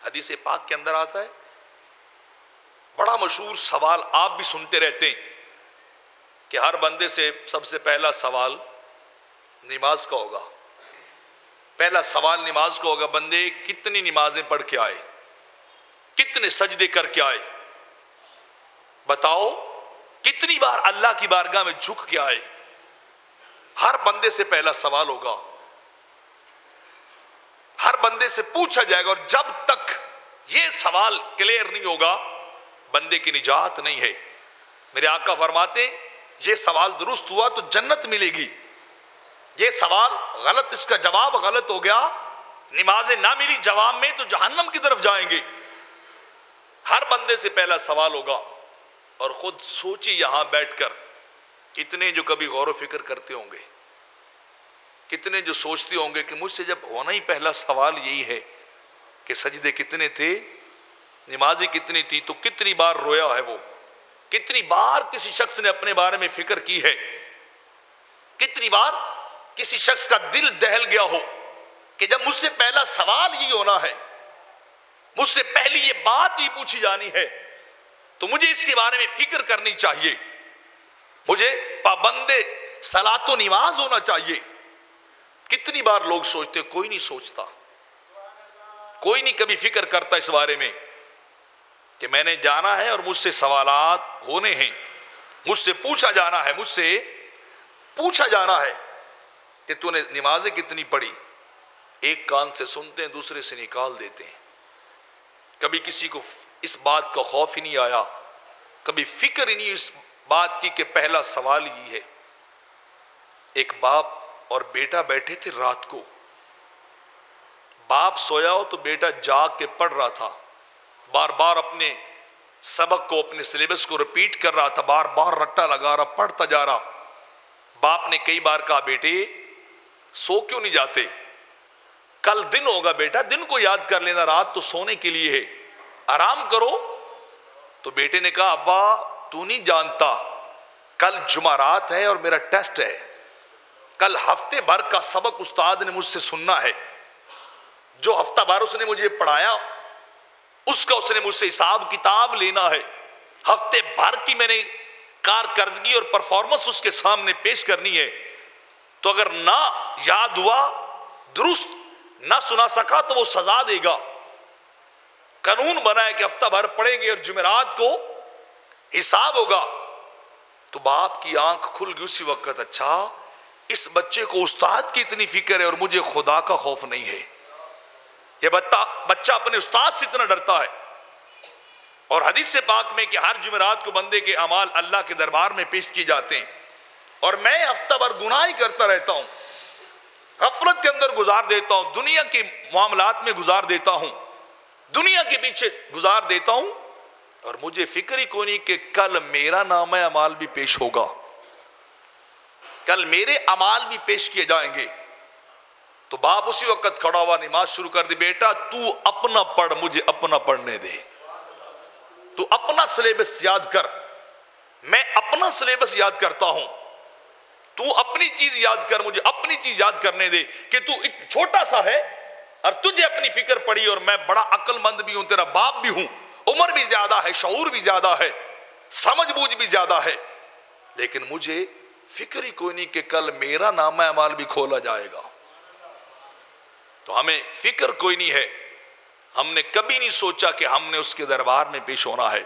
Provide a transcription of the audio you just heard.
हदीस पाक के अंदर आता है, बड़ा मशहूर सवाल आप भी सुनते रहते हैं कि हर बंदे से सबसे पहला सवाल नमाज का होगा। पहला सवाल नमाज का होगा, बंदे कितनी नमाजें पढ़ के आए, कितने सजदे करके आए, बताओ कितनी बार अल्लाह की बारगाह में झुक के आए। हर बंदे से पहला सवाल होगा, हर बंदे से पूछा जाएगा। और जब तक यह सवाल क्लियर नहीं होगा, बंदे की निजात नहीं है। मेरे आका फरमाते, ये सवाल दुरुस्त हुआ तो जन्नत मिलेगी, ये सवाल गलत, इसका जवाब गलत हो गया, नमाजें ना मिली जवाब में, तो जहन्नम की तरफ जाएंगे। हर बंदे से पहला सवाल होगा। और खुद सोचिए यहां बैठकर, कितने जो कभी गौर व फिक्र करते होंगे, कितने जो सोचते होंगे कि मुझसे जब होना ही पहला सवाल यही है कि सजदे कितने थे, नमाज़ें कितनी थी, तो कितनी बार रोया है वो, कितनी बार किसी शख्स ने अपने बारे में फिक्र की है, कितनी बार किसी शख्स का दिल दहल गया हो कि जब मुझसे पहला सवाल ही होना है, मुझसे पहली ये बात ही पूछी जानी है, तो मुझे इसके बारे में फिक्र करनी चाहिए, मुझे पाबंदे सलातो नमाज होना चाहिए। कितनी बार लोग सोचते, कोई नहीं सोचता, कोई नहीं कभी फिक्र करता इस बारे में कि मैंने जाना है और मुझसे सवालात होने हैं, मुझसे पूछा जाना है, मुझसे पूछा जाना है कि तूने नमाजें कितनी पढ़ी। एक कान से सुनते हैं, दूसरे से निकाल देते हैं। कभी किसी को इस बात का खौफ ही नहीं आया, कभी फिक्र ही नहीं इस बात की कि पहला सवाल ही है। एक बाप और बेटा बैठे थे रात को, बाप सोया हो तो बेटा जाग के पढ़ रहा था, बार बार अपने सबक को, अपने सिलेबस को रिपीट कर रहा था, बार बार रट्टा लगा रहा, पढ़ता जा रहा। बाप ने कई बार कहा, बेटे सो क्यों नहीं जाते, कल दिन होगा बेटा, दिन को याद कर लेना, रात तो सोने के लिए है, आराम करो। तो बेटे ने कहा, अब्बा तू नहीं जानता, कल जुमारात है और मेरा टेस्ट है, कल हफ्ते भर का सबक उस्ताद ने मुझसे सुनना है, जो हफ्ता भर उसने मुझे पढ़ाया उसका उसने मुझसे हिसाब किताब लेना है, हफ्ते भर की मैंने कारकर्दगी और परफॉर्मेंस उसके सामने पेश करनी है। तो अगर ना याद हुआ, दुरुस्त ना सुना सका, तो वो सजा देगा। कानून बना है कि हफ्ता भर पढ़ेंगे और जुमेरात को हिसाब होगा। तो बाप की आंख खुल गई उसी वक्त, अच्छा इस बच्चे को उस्ताद की इतनी फिक्र है और मुझे खुदा का खौफ नहीं है। यह बच्चा अपने उस्ताद से इतना डरता है। और हदीस से पाक में कि हर जुमेरात को बंदे के अमाल अल्लाह के दरबार में पेश किए जाते हैं, और मैं हफ्ता भर गुनाह ही करता रहता हूं, गफलत के अंदर गुजार देता हूं, दुनिया के मामलात में गुजार देता हूं, दुनिया के पीछे गुजार देता हूं, और मुझे फिक्र ही कोई नहीं कि कल मेरा नाम अमाल भी पेश होगा, कल मेरे अमाल भी पेश किए जाएंगे। तो बाप उसी वक्त खड़ा हुआ, नमाज शुरू कर दी, बेटा तू अपना पढ़, मुझे अपना पढ़ने दे, तू अपना सिलेबस याद कर, मैं अपना सिलेबस याद करता हूं, तू अपनी चीज याद कर, मुझे अपनी चीज याद करने दे कि तू एक छोटा सा है और तुझे अपनी फिक्र पड़ी, और मैं बड़ा अक्लमंद भी हूं, तेरा बाप भी हूं, उम्र भी ज्यादा है, शऊर भी ज्यादा है, समझ बूझ भी ज्यादा है, लेकिन मुझे फिक्र ही कोई नहीं कि कल मेरा नामा अमाल भी खोला जाएगा। तो हमें फिक्र कोई नहीं है, हमने कभी नहीं सोचा कि हमने उसके दरबार में पेश होना है।